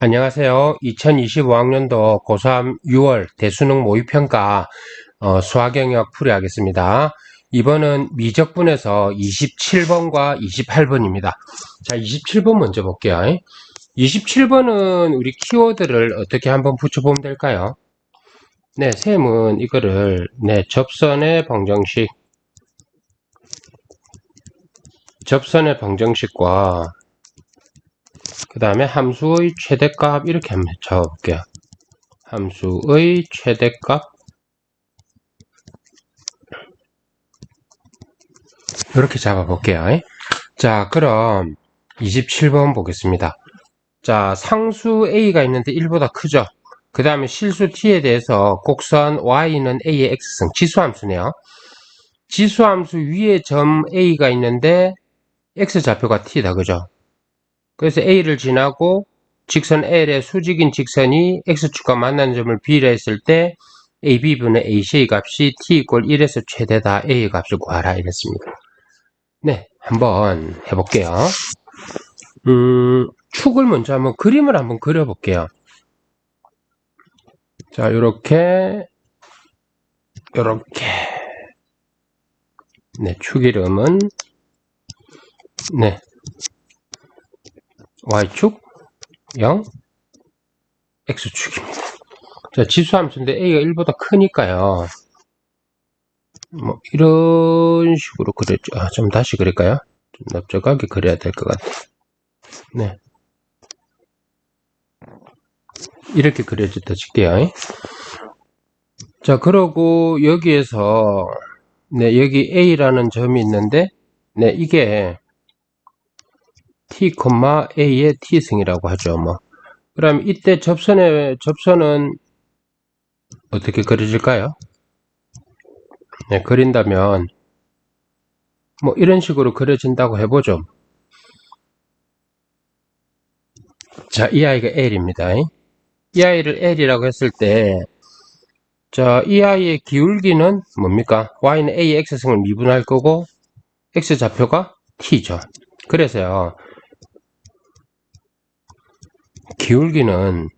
안녕하세요. 2025학년도 고3 6월 대수능 모의평가 수학영역 풀이하겠습니다. 이번은 미적분에서 27번과 28번입니다. 자, 27번 먼저 볼게요. 27번은 우리 키워드를 어떻게 한번 붙여보면 될까요? 네, 쌤은 이거를 접선의 방정식과 그 다음에 함수의 최대값 이렇게 한번 적어볼게요. 함수의 최대값 이렇게 잡아볼게요. 자, 그럼 27번 보겠습니다. 자, 상수 a가 있는데 1보다 크죠? 그 다음에 실수 t에 대해서 곡선 y는 a의 x승, 지수함수네요. 지수함수 위에 점 a가 있는데 x좌표가 t다, 그죠? 그래서 a를 지나고 직선 l의 수직인 직선이 x축과 만나는 점을 b라 했을 때 ab분의 ac의 값이 t = 1에서 최대다 a의 값을 구하라 이랬습니다. 네, 한번 해볼게요. 축을 먼저 한번 그림을 한번 그려볼게요. 자, 요렇게 네, 축 이름은 y축 0 x축입니다. 자, 지수함수인데 a가 1보다 크니까요. 뭐 이런 식으로 그렸죠. 좀 다시 그릴까요? 좀 넓적하게 그려야 될 것 같아요. 네, 이렇게 그려졌다 칠게요. 자, 그러고 여기에서 여기 a라는 점이 있는데 이게 t, a의 t승이라고 하죠. 그럼 이때 접선은 어떻게 그려질까요? 네, 그린다면 이런 식으로 그려진다고 해보죠. 자, 이 아이가 L입니다. 이 아이를 L이라고 했을 때, 자, 이 아이의 기울기는 뭡니까? Y는 A의 X승을 미분할 거고, X좌표가 T죠. 그래서요, 기울기는,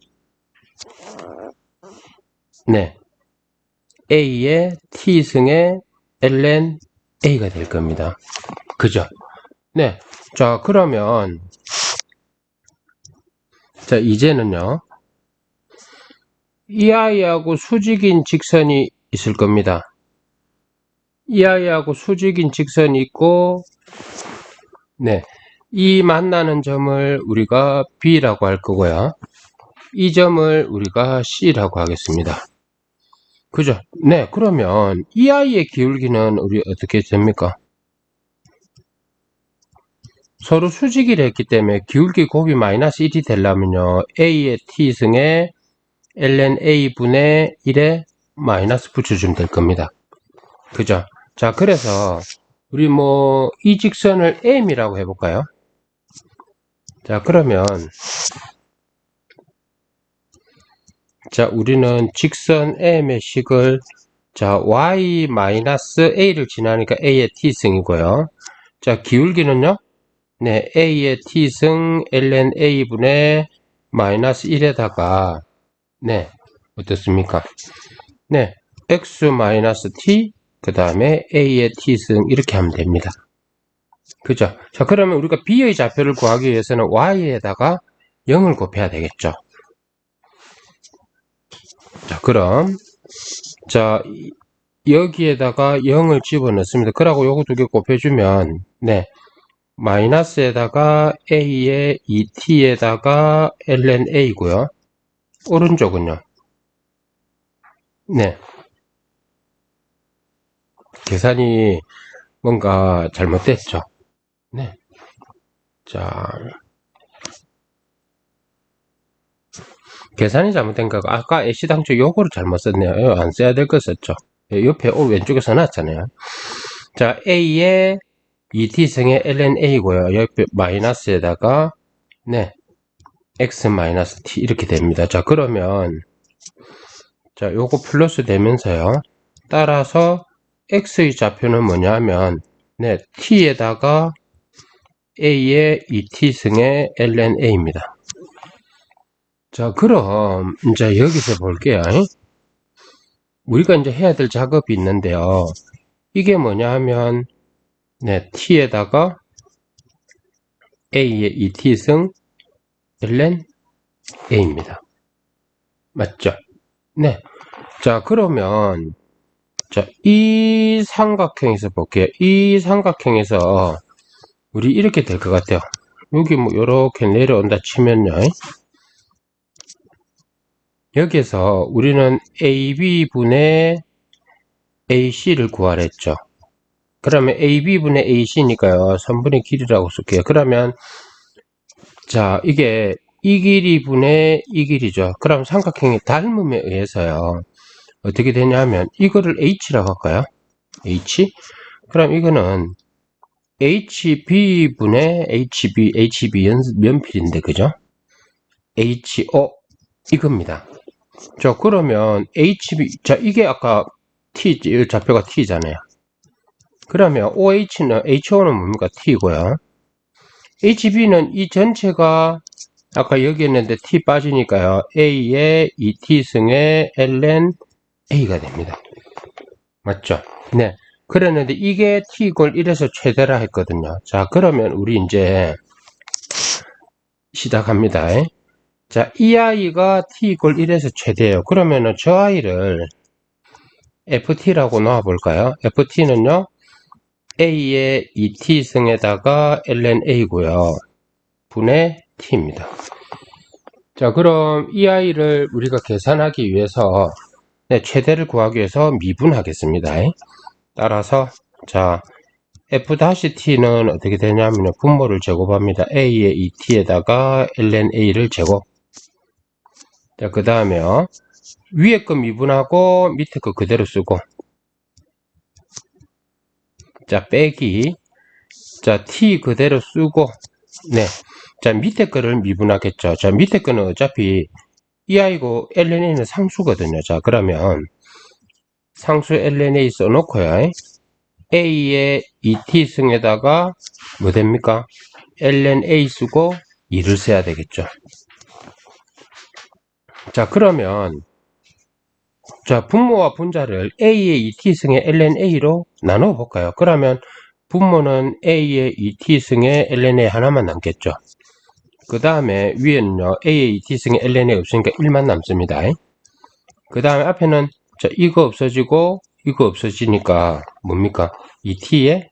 A의 T승의 ln A가 될 겁니다. 그죠? 네. 자, 그러면, 자, 이제는요, 이 아이하고 수직인 직선이 있을 겁니다. 이 아이하고 수직인 직선이 있고, 이 만나는 점을 우리가 B라고 할 거고요. 이 점을 우리가 C라고 하겠습니다. 그죠? 네, 그러면 이 아이의 기울기는 우리 어떻게 됩니까? 서로 수직이라 했기 때문에 기울기 곱이 마이너스 1이 되려면요, A의 T승에 ln A분의 1에 마이너스 붙여주면 될 겁니다. 그죠? 자, 그래서 우리 이 직선을 M이라고 해볼까요? 자, 그러면 자, 우리는 직선 M의 식을 자, y-a를 지나니까 a의 t승이고요. 자, 기울기는요? a의 t승 ln a분의 마이너스 1에다가 어떻습니까? x-t 그 다음에 a의 t승 이렇게 하면 됩니다. 그죠? 자, 그러면 우리가 b의 좌표를 구하기 위해서는 y에다가 0을 곱해야 되겠죠. 자, 그럼 자, 여기에다가 0을 집어넣습니다. 그러고 요거 두 개 곱해주면 마이너스에다가 a의 2t에다가 ln a고요. 오른쪽은요. 계산이 뭔가 잘못됐죠. 자, 계산이 잘못된 거가 아까 애시당초 요거를 잘못 썼네요. 안 써야 될 거 썼죠. 옆에 왼쪽에 써놨잖아요. 자, a의 2t승의 ln a고요. 옆에 마이너스에다가 x-t 이렇게 됩니다. 자, 그러면 자, 요거 플러스 되면서요. 따라서 x의 좌표는 뭐냐면 t에다가 a의 2t승의 ln a입니다. 자, 그럼 이제 여기서 볼게요. 우리가 이제 해야 될 작업이 있는데요. 이게 뭐냐 하면, 네, t에다가 a의 2t승 ln a입니다. 맞죠? 네. 자, 그러면, 자, 이 삼각형에서 볼게요. 이 삼각형에서 우리 이렇게 될 것 같아요. 여기 뭐, 요렇게 내려온다 치면요. 여기에서 우리는 AB분의 AC를 구하랬죠. 그러면 AB분의 AC니까요. 선분의 길이라고 쓸게요. 그러면, 자, 이게 이 길이분의 이 길이죠. 그럼 삼각형의 닮음에 의해서요. 어떻게 되냐면, 이거를 H라고 할까요? H? 그럼 이거는 HB분의 HB 연필인데, 그죠? HO, 이겁니다. 자, 그러면 HB, 자, 이게 아까 T, 좌표가 T잖아요. 그러면 OH는, HO는 뭡니까? T고요. HB는 이 전체가 아까 여기 있는데 T 빠지니까요. A의 2T승의 ln A가 됩니다. 맞죠? 네. 그랬는데 이게 T 이퀄 1에서 최대라 했거든요. 자, 그러면 우리 이제 시작합니다. 자, 이 아이가 T 이퀄 1에서 최대예요. 그러면은 저 아이를 FT라고 놓아볼까요? FT는요, A의 2T승에다가 ln A고요. 분의 T입니다. 자, 그럼 이 아이를 우리가 계산하기 위해서, 네, 최대를 구하기 위해서 미분하겠습니다. 따라서, 자, F-T는 어떻게 되냐면 분모를 제곱합니다. A의 2T에다가 ln A를 제곱. 자, 그 다음에요. 위에 거 미분하고 밑에 거 그대로 쓰고. 자, 빼기. 자, T 그대로 쓰고. 네. 자, 밑에 거를 미분하겠죠. 자, 밑에 거는 어차피 이 아이고 lnA는 상수거든요. 자, 그러면 상수 lnA 써놓고요. A의 2T승에다가 뭐 됩니까? lnA 쓰고 2를 써야 되겠죠. 자, 그러면 자, 분모와 분자를 A의 2T승의 lnA로 나눠 볼까요? 그러면 분모는 A의 2T승의 lnA 하나만 남겠죠. 그 다음에 위에는요, A의 2T승의 lnA 없으니까 1만 남습니다. 그 다음에 앞에는 자, 이거 없어지고 이거 없어지니까 뭡니까? 2T의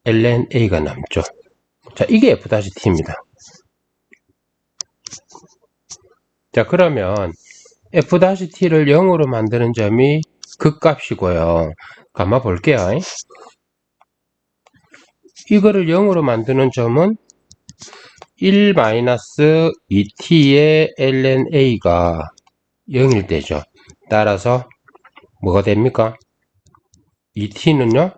lnA가 남죠. 자, 이게 F-T입니다. 자, 그러면 F-T를 0으로 만드는 점이 극값이고요. 가만 볼게요. 이거를 0으로 만드는 점은 1-2t의 lnA가 0일 때죠. 따라서 뭐가 됩니까? 2t는요,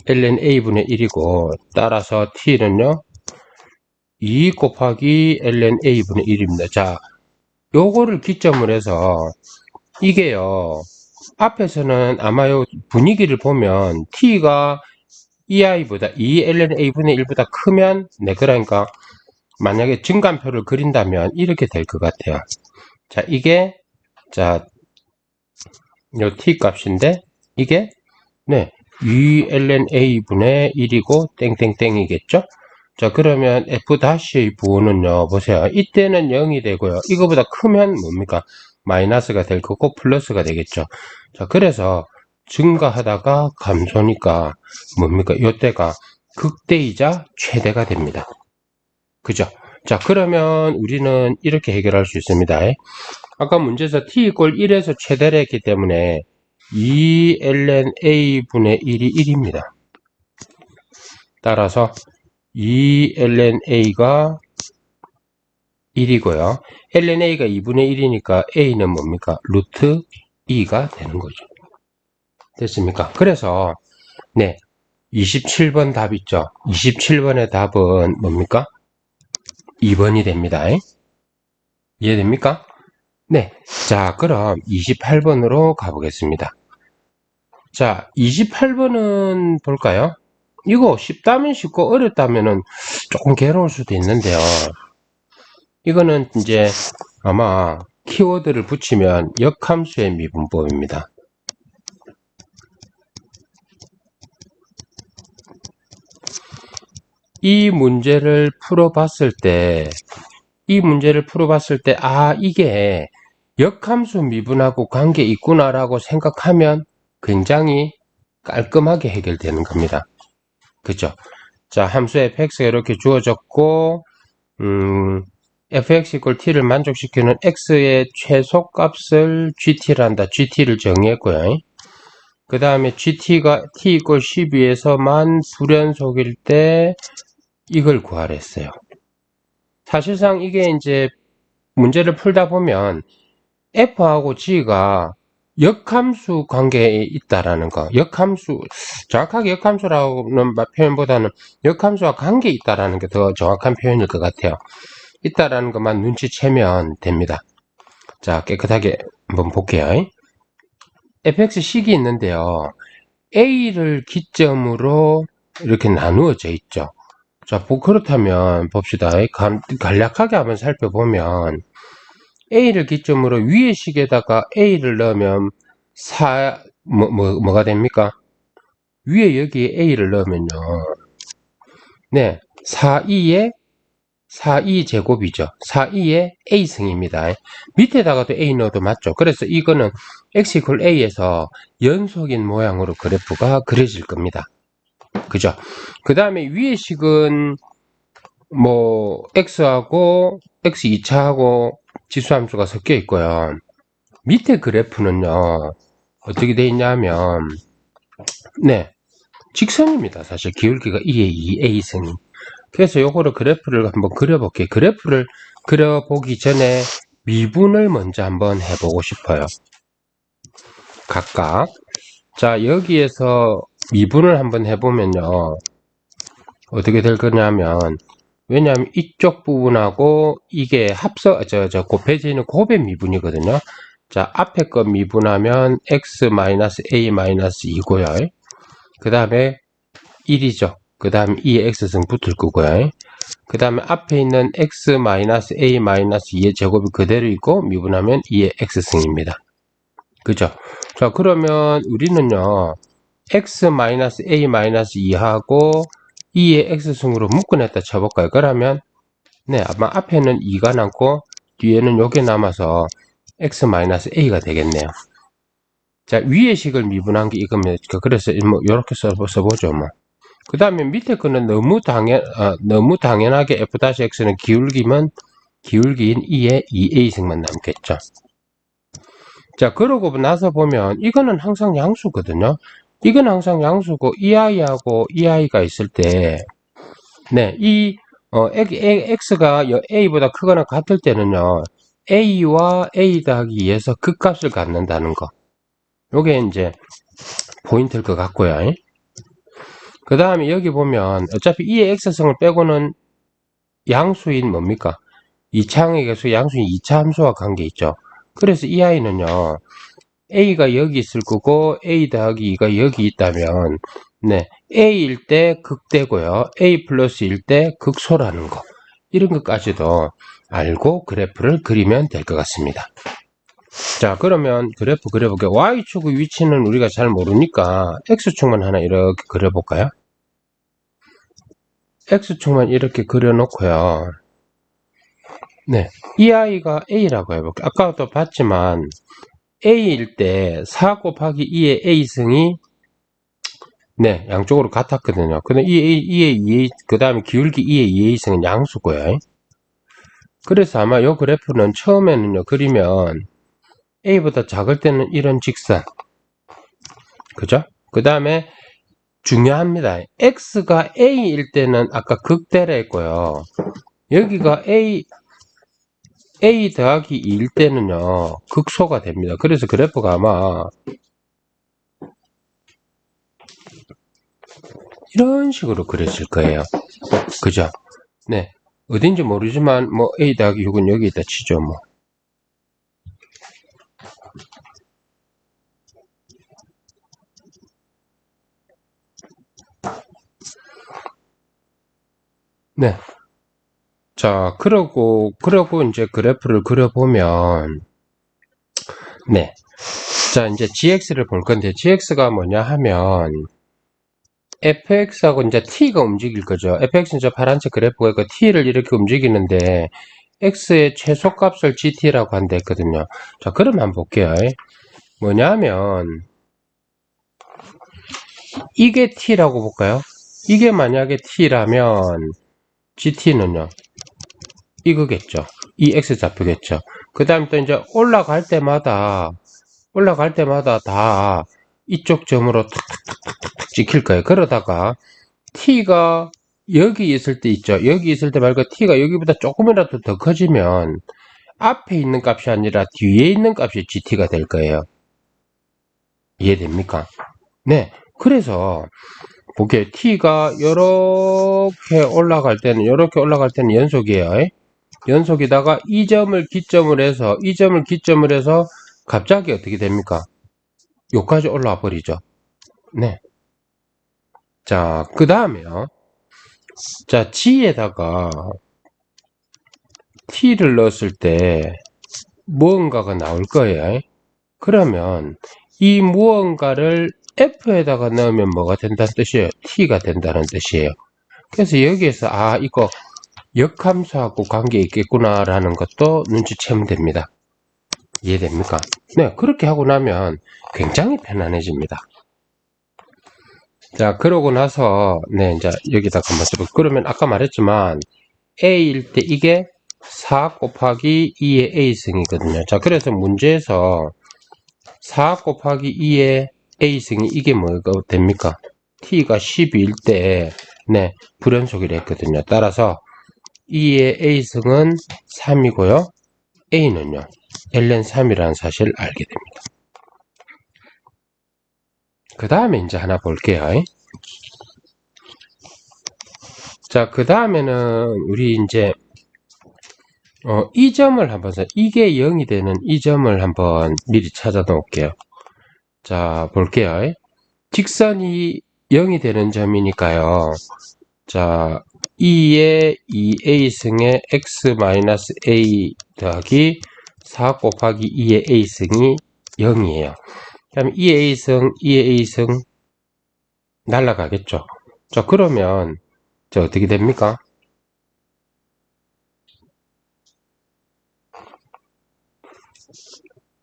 lnA분의 1이고, 따라서 t는요, 2 곱하기 lnA분의 1입니다. 자, 요거를 기점으로 해서, 이게요, 앞에서는 아마 요 분위기를 보면, t가 ei보다, 2lnA분의 1보다 크면, 네, 그러니까, 만약에 증간표를 그린다면, 이렇게 될 것 같아요. 자, 이게, 자, 요 t 값인데, 이게, 네, 2lnA분의 1이고, 땡땡땡이겠죠? 자, 그러면 F'의 부호는요, 보세요. 이때는 0이 되고요. 이거보다 크면 뭡니까? 마이너스가 될 거고, 플러스가 되겠죠. 자, 그래서 증가하다가 감소니까 뭡니까? 이때가 극대이자 최대가 됩니다. 그죠? 자, 그러면 우리는 이렇게 해결할 수 있습니다. 아까 문제에서 t 이퀄 1에서 최대를 했기 때문에 2lnA분의 1이 1입니다. 따라서 2lnA가 1이고요. lnA가 2분의 1이니까 A는 뭡니까? 루트 2가 되는 거죠. 됐습니까? 그래서 네, 27번 답 있죠. 27번의 답은 뭡니까? 2번이 됩니다. 이해됩니까? 네. 자, 그럼 28번으로 가보겠습니다. 자, 28번은 볼까요? 이거 쉽다면 쉽고 어렵다면은 조금 괴로울 수도 있는데요. 이거는 이제 아마 키워드를 붙이면 역함수의 미분법입니다. 이 문제를 풀어봤을 때, 이게 역함수 미분하고 관계 있구나라고 생각하면 굉장히 깔끔하게 해결되는 겁니다. 그죠? 자, 함수 fx가 이렇게 주어졌고, fx = t를 만족시키는 x의 최소값을 gt란다. gt를 정의했고요. 그 다음에 gt가 t = 12에서만 불연속일 때 이걸 구하랬어요. 사실상 이게 이제 문제를 풀다 보면 f하고 g가 역함수 관계에 있다라는 거. 정확하게 역함수라는 표현보다는 역함수와 관계에 있다라는 게 더 정확한 표현일 것 같아요. 있다라는 것만 눈치채면 됩니다. 자, 깨끗하게 한번 볼게요. fx식이 있는데요. a를 기점으로 이렇게 나누어져 있죠. 자, 그렇다면 봅시다. 간략하게 한번 살펴보면 a를 기점으로 위의 식에다가 a를 넣으면 뭐가 됩니까? 위에 여기에 a를 넣으면요. 네, 4, 2 제곱이죠. 4, 2의 a승입니다. 밑에다가도 a 넣어도 맞죠. 그래서 이거는 x = a에서 연속인 모양으로 그래프가 그려질 겁니다. 그죠? 그 다음에 위의 식은 뭐 x하고 x 2차하고 지수함수가 섞여 있고요. 밑에 그래프는요. 어떻게 돼 있냐면 네, 직선입니다. 사실 기울기가 2의 2a승이. 그래서 요거를 그래프를 한번 그려볼게요. 그래프를 그려보기 전에 미분을 먼저 한번 해보고 싶어요. 각각. 자, 여기에서 미분을 한번 해보면요. 어떻게 될 거냐면, 왜냐하면 이쪽 부분하고 이게 곱해지는 곱의 미분이거든요. 자, 앞에 거 미분하면 x-a-2고요. 그 다음에 1이죠. 그 다음에 2의 x승 붙을 거고요. 그 다음에 앞에 있는 x-a-2의 제곱이 그대로 있고 미분하면 2의 x승입니다. 그죠? 자, 그러면 우리는요, x-a-2하고 2의 x승으로 묶어냈다 쳐볼까요? 그러면, 네, 아마 앞에는 2가 남고, 뒤에는 요게 남아서 x-a가 되겠네요. 자, 위의 식을 미분한 게 이거면, 그래서 뭐, 요렇게 써보죠, 뭐. 그 다음에 밑에 거는 너무 당연하게 f-x는 기울기인 2의 2a승만 남겠죠. 자, 그러고 나서 보면 이거는 항상 양수거든요. 이건 항상 양수고 이 아이하고 이 아이가 있을 때, 네, x가 a보다 크거나 같을 때는요, a와 a 더하기 2에서 극값을 갖는다는 거. 요게 이제 포인트일 것 같고요. 그 다음에 여기 보면 어차피 2의 x승을 빼고는 양수인 뭡니까? 2차항의 개수 양수인 2차 함수와 관계 있죠. 그래서 이 아이는요, a가 여기 있을 거고 a 더하기 2가 여기 있다면, 네, a일 때 극대고요, a 플러스일 때 극소라는 거, 이런 것까지도 알고 그래프를 그리면 될 것 같습니다. 자, 그러면 그래프 그려볼게요. y축의 위치는 우리가 잘 모르니까 x축만 하나 이렇게 그려볼까요? x축만 이렇게 그려놓고요. 네, 이 아이가 a라고 해볼게요. 아까도 봤지만 a일 때 4 곱하기 2의 a승이, 네, 양쪽으로 같았거든요. 근데 2의 그 다음에 기울기 2의 2a승은 양수고요. 그래서 아마 요 그래프는 처음에는요, 그리면 a보다 작을 때는 이런 직선, 그죠? 그 다음에 중요합니다. x가 a일 때는 아까 극대라 했고요. 여기가 a 더하기 2일 때는요, 극소가 됩니다. 그래서 그래프가 아마 이런 식으로 그려질 거예요. 그죠? 네. 어딘지 모르지만, 뭐, a 더하기 6은 여기 있다 치죠, 뭐. 네. 자, 그러고 이제 그래프를 그려보면, 네. 자, 이제 gx를 볼 건데, gx가 뭐냐 하면, fx하고 이제 t가 움직일 거죠. fx는 저 파란색 그래프가 있고, t를 이렇게 움직이는데, x의 최소값을 gt라고 한다 했거든요. 자, 그럼 한번 볼게요. 뭐냐 하면, 이게 t라고 볼까요? 이게 만약에 t라면, gt는요, 이거겠죠. 이 x좌표겠죠. 그 다음에 또 이제 올라갈 때마다 다 이쪽 점으로 툭툭툭툭 찍힐 거예요. 그러다가 t가 여기 있을 때 있죠. 여기 있을 때 말고 t가 여기보다 조금이라도 더 커지면 앞에 있는 값이 아니라 뒤에 있는 값이 gt가 될 거예요. 이해됩니까? 네. 그래서 보게 t가 이렇게 올라갈 때는 연속이에요. 연속이다가 이 점을 기점으로 해서 갑자기 어떻게 됩니까? 여기까지 올라와 버리죠. 네. 자, 그 다음에요. 자, g에다가 t를 넣었을 때 무언가가 나올 거예요. 그러면 이 무언가를 f에다가 넣으면 뭐가 된다는 뜻이에요? t가 된다는 뜻이에요. 그래서 여기에서 이거 역함수하고 관계 있겠구나 라는 것도 눈치채면 됩니다. 이해됩니까? 네, 그렇게 하고 나면 굉장히 편안해집니다. 자, 그러고 나서, 네, 이제 여기다가 한번 써볼게요. 그러면 아까 말했지만, A일 때 이게 4 곱하기 2의 A승이거든요. 자, 그래서 문제에서 4 곱하기 2의 A승이 이게 뭐가 됩니까? T가 12일 때, 네, 불연속이라 했거든요. 따라서 2의 A승은 3이고요. A는요, ln 3이라는 사실을 알게 됩니다. 그 다음에 이제 하나 볼게요. 자, 그 다음에는 우리 이제 이 점을 한번 이게 0이 되는 이 점을 한번 미리 찾아 놓을게요. 자, 볼게요. 직선이 0이 되는 점이니까요. 자, 2의 2a승의 x-a 더하기 4 곱하기 2의 a승이 0이에요. 그다음에 2a승 날라가겠죠. 자, 그러면 자, 어떻게 됩니까?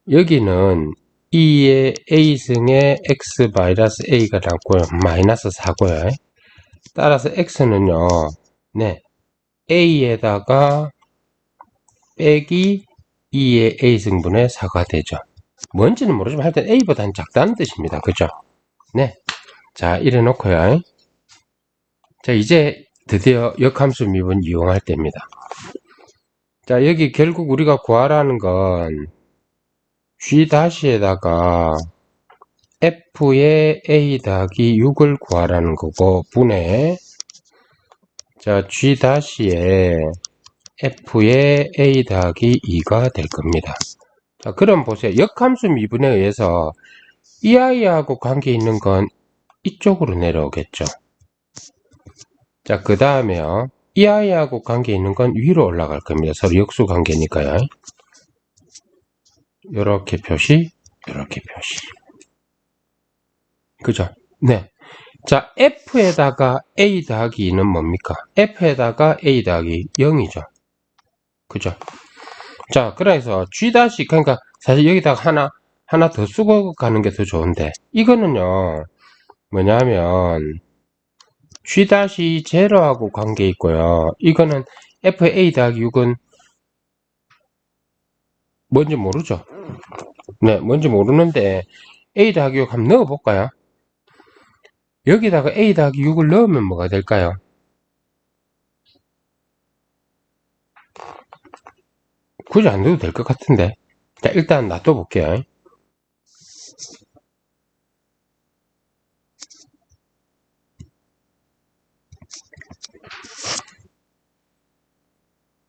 여기는 2의 a승의 x-a가 남고요. 마이너스 4고요. 따라서 x는요. 네. a에다가 빼기 2의 a승분의 4가 되죠. 뭔지는 모르지만 하여튼 a보다는 작다는 뜻입니다. 그죠? 네. 자, 이래 놓고요. 자, 이제 드디어 역함수 미분 이용할 때입니다. 자, 여기 결국 우리가 구하라는 건 G-에다가 F의 A 더하기 6을 구하라는 거고, 분의, 자, G-에 F의 A 더하기 2가 될 겁니다. 자, 그럼 보세요. 역함수 미분에 의해서 이 아이하고 관계 있는 건 이쪽으로 내려오겠죠. 자, 그 다음에요. 이 아이하고 관계 있는 건 위로 올라갈 겁니다. 서로 역수 관계니까요. 요렇게 표시, 요렇게 표시. 그죠? 네. 자, F에다가 A 더하기 2는 뭡니까? F에다가 A 더하기 0이죠. 그죠? 자, 그래서 G 다시, 그러니까 사실 여기다가 하나 더 쓰고 가는 게 더 좋은데, 이거는요, 뭐냐면, G 다시 제로하고 관계 있고요. 이거는 FA 더하기 6은 뭔지 모르죠? 네, 뭔지 모르는데, A 더하기 6 한번 넣어볼까요? 여기다가 A 더하기 6을 넣으면 뭐가 될까요? 굳이 안 넣어도 될 것 같은데. 자, 일단 놔둬볼게요.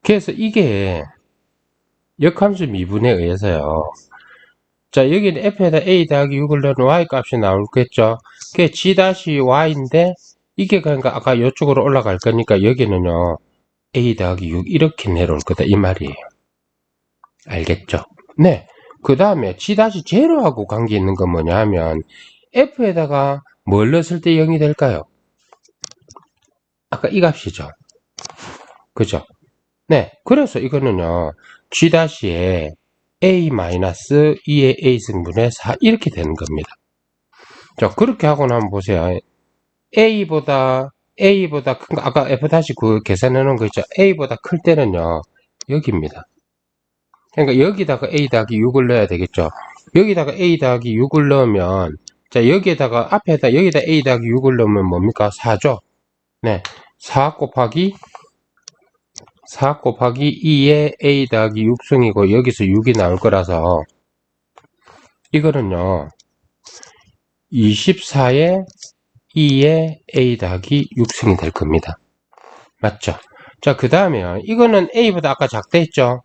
그래서 이게 역함수 미분에 의해서요. 자, 여기는 F에다 A 더하기 6을 넣으면 Y 값이 나오겠죠. 그게 G-Y인데, 이게 그러니까 아까 이쪽으로 올라갈 거니까 여기는요, a 더하기 6 이렇게 내려올 거다 이 말이에요. 알겠죠? 네. 그 다음에 G-제로하고 관계 있는 건 뭐냐 하면 F에다가 뭘 넣었을 때 0이 될까요? 아까 이 값이죠. 그죠? 네. 그래서 이거는요. G-에 A-2의 A승분의 4 이렇게 되는 겁니다. 자, 그렇게 하고 나면 보세요. A보다 큰 거, 아까 F 그 계산해 놓은 거 있죠? A보다 클 때는요. 여기입니다. 그러니까 여기다가 A 더하기 6을 넣어야 되겠죠. 여기다가 A 더하기 6을 넣으면, 자, 여기에다가, 앞에다, 여기다 A 더하기 6을 넣으면 뭡니까? 4죠? 네. 4 곱하기 2에 A 더하기 6승이고, 여기서 6이 나올 거라서, 이거는요, 24에 2에 A 더하기 6승이 될 겁니다. 맞죠? 자, 그 다음에요. 이거는 A보다 아까 작다 했죠?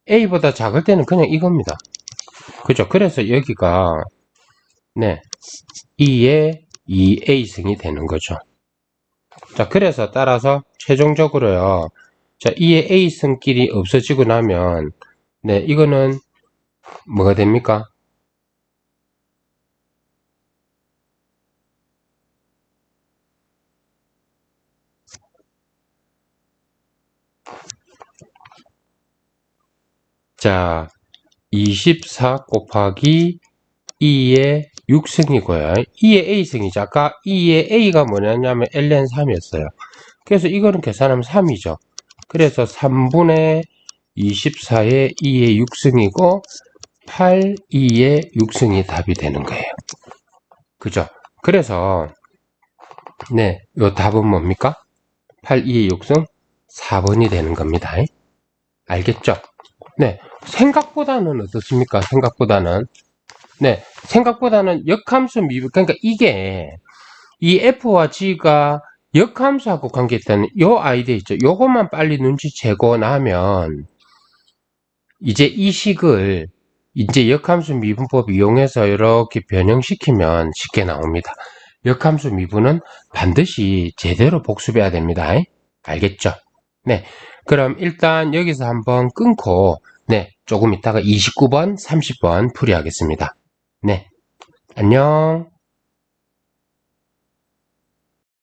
A보다 작을 때는 그냥 이겁니다. 그죠? 그래서 여기가, 네, 2에 2A승이 되는 거죠. 자, 그래서 따라서 최종적으로요. 자, 2의 A승끼리 없어지고 나면, 네, 이거는 뭐가 됩니까? 자, 24 곱하기 2의 6승이고요. 2의 A승이죠. 아까 2의 A가 뭐냐면 ln3이었어요. 그래서 이거는 계산하면 3이죠. 그래서 3분의 24의 2의 6승이고 8, 2의 6승이 답이 되는 거예요. 그죠? 그래서 네, 요 답은 뭡니까? 8, 2의 6승 4번이 되는 겁니다. 알겠죠? 네, 생각보다는 어떻습니까? 네, 생각보다는 역함수 미분, 그러니까 이게 이 F와 G가 역함수하고 관계있다는 요 아이디어 있죠. 요것만 빨리 눈치채고 나면 이제 이 식을 이제 역함수 미분법 이용해서 이렇게 변형시키면 쉽게 나옵니다. 역함수 미분은 반드시 제대로 복습해야 됩니다. 알겠죠? 네. 그럼 일단 여기서 한번 끊고 네, 조금 있다가 29번, 30번 풀이하겠습니다. 네. 안녕.